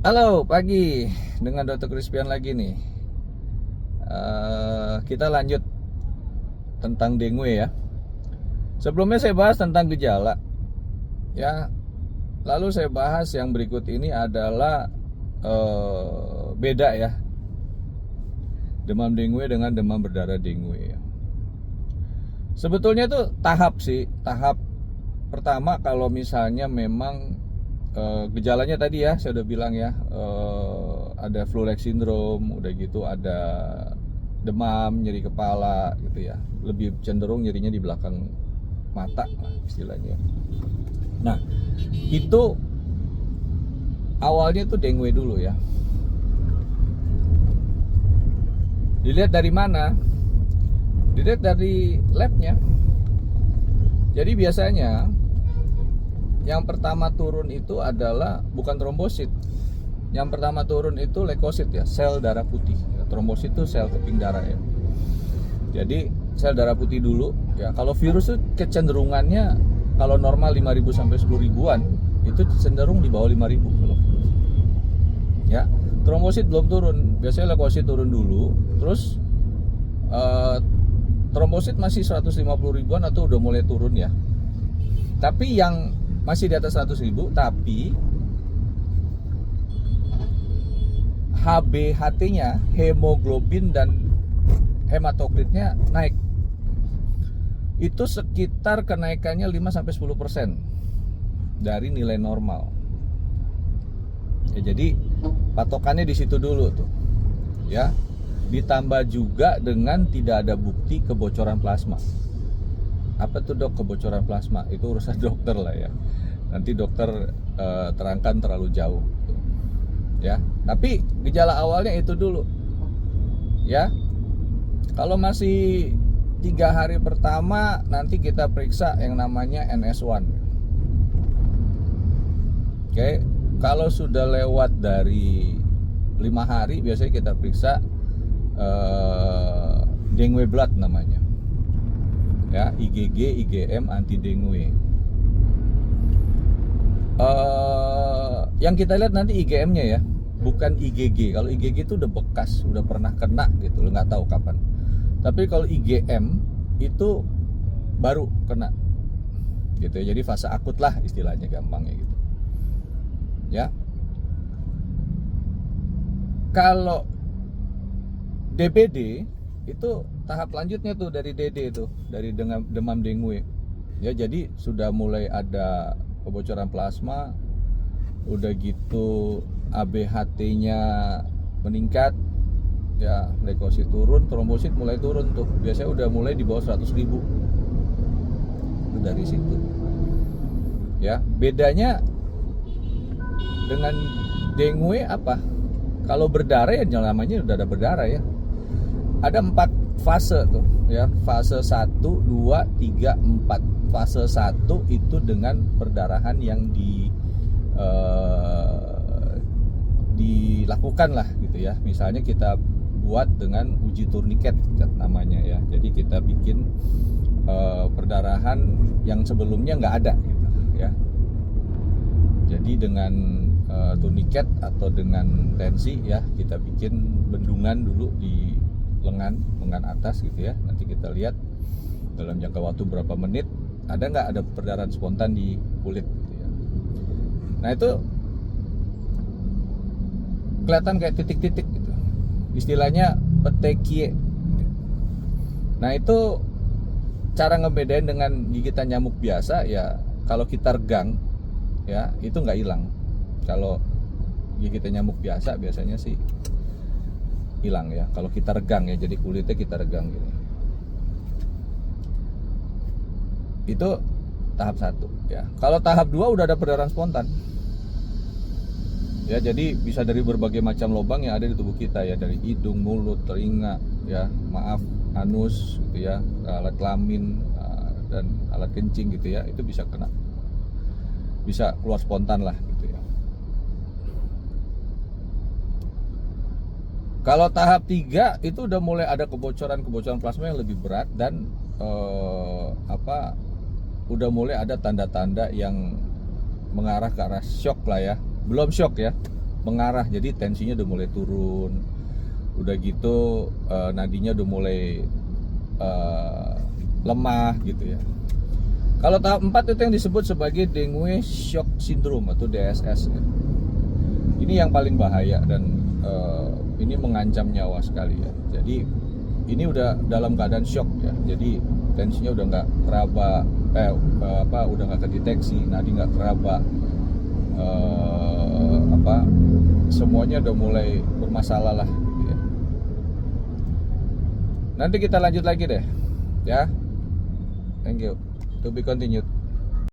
Halo pagi dengan Dr. Crispian lagi nih. Kita lanjut tentang dengue ya. Sebelumnya saya bahas tentang gejala ya. Lalu saya bahas yang berikut ini adalah beda ya, demam dengue dengan demam berdarah dengue ya. Sebetulnya itu tahap sih. Tahap pertama kalau misalnya memang gejalanya tadi ya saya udah bilang ya, ada flu-like syndrome, udah gitu ada demam, nyeri kepala gitu ya, lebih cenderung nyerinya di belakang mata lah istilahnya. Nah itu awalnya tuh dengue dulu ya. Dilihat dari mana? Dilihat dari labnya. Jadi biasanya yang pertama turun itu adalah bukan trombosit. Yang pertama turun itu leukosit ya, sel darah putih. Trombosit itu sel keping darah ya. Jadi sel darah putih dulu ya. Kalau virus itu kecenderungannya kalau normal 5.000 sampai 10.000-an, itu cenderung di bawah 5.000 kalau virus. Ya, trombosit belum turun. Biasanya leukosit turun dulu, terus trombosit masih 150.000-an atau udah mulai turun ya. Tapi yang masih di atas 100.000, tapi HbHT-nya, hemoglobin dan hematokritnya naik. Itu sekitar kenaikannya 5-10% dari nilai normal. Ya, jadi patokannya di situ dulu tuh. Ya. Ditambah juga dengan tidak ada bukti kebocoran plasma. Apa tuh dok kebocoran plasma? Itu urusan dokter lah ya. Nanti dokter terangkan terlalu jauh. Ya, tapi gejala awalnya itu dulu. Ya, kalau masih 3 hari pertama nanti kita periksa yang namanya NS1. Oke, kalau sudah lewat dari 5 hari biasanya kita periksa dengue blood namanya. Ya, IgG, IgM anti dengue. Yang kita lihat nanti IgM-nya ya, bukan IgG. Kalau IgG itu udah bekas, udah pernah kena gitu, nggak tahu kapan. Tapi kalau IgM itu baru kena, gitu ya. Jadi fase akut lah istilahnya gampangnya gitu. Ya. Kalau DBD itu tahap lanjutnya tuh dari DD itu, dari demam dengue. Ya, jadi sudah mulai ada kebocoran plasma, udah gitu ABHT-nya meningkat, ya leukosit turun, trombosit mulai turun tuh. Biasanya udah mulai di bawah 100.000. Itu dari situ. Ya, bedanya dengan dengue apa? Kalau berdarah ya namanya udah ada berdarah ya. Ada 4 fase tuh ya. Fase 1, 2, 3, 4. Fase 1 itu dengan perdarahan yang dilakukan lah gitu ya. Misalnya kita buat dengan uji turniket namanya ya. Jadi kita bikin perdarahan yang sebelumnya nggak ada gitu ya. Jadi dengan turniket atau dengan tensi ya, kita bikin bendungan dulu di lengan atas gitu ya. Nanti kita lihat dalam jangka waktu berapa menit ada nggak ada perdarahan spontan di kulit gitu ya. Nah itu kelihatan kayak titik-titik gitu, istilahnya petekie. Nah itu cara ngebedain dengan gigitan nyamuk biasa ya. Kalau kita regang ya itu nggak hilang. Kalau gigitan nyamuk biasa biasanya sih hilang ya. Kalau kita regang ya, jadi kulitnya kita regang gini. Itu tahap 1 ya. Kalau tahap 2 udah ada perdarahan spontan. Ya, jadi bisa dari berbagai macam lubang yang ada di tubuh kita ya, dari hidung, mulut, telinga ya, anus gitu ya, alat kelamin dan alat kencing gitu ya, itu bisa kena. Bisa keluar spontan lah gitu ya. Kalau tahap 3 itu udah mulai ada kebocoran plasma yang lebih berat dan udah mulai ada tanda-tanda yang mengarah ke arah shock lah ya. Belum shock ya, mengarah, jadi tensinya udah mulai turun, udah gitu nadinya udah mulai lemah gitu ya. Kalau tahap 4 itu yang disebut sebagai Dengue Shock Syndrome atau DSS ya. Ini yang paling bahaya dan ini mengancam nyawa sekali ya. Jadi ini udah dalam keadaan shock ya. Jadi tensinya udah nggak keraba, udah nggak kedeteksi, nadi nggak keraba, semuanya udah mulai bermasalah lah gitu ya. Nanti kita lanjut lagi deh ya. Thank you. To be continued.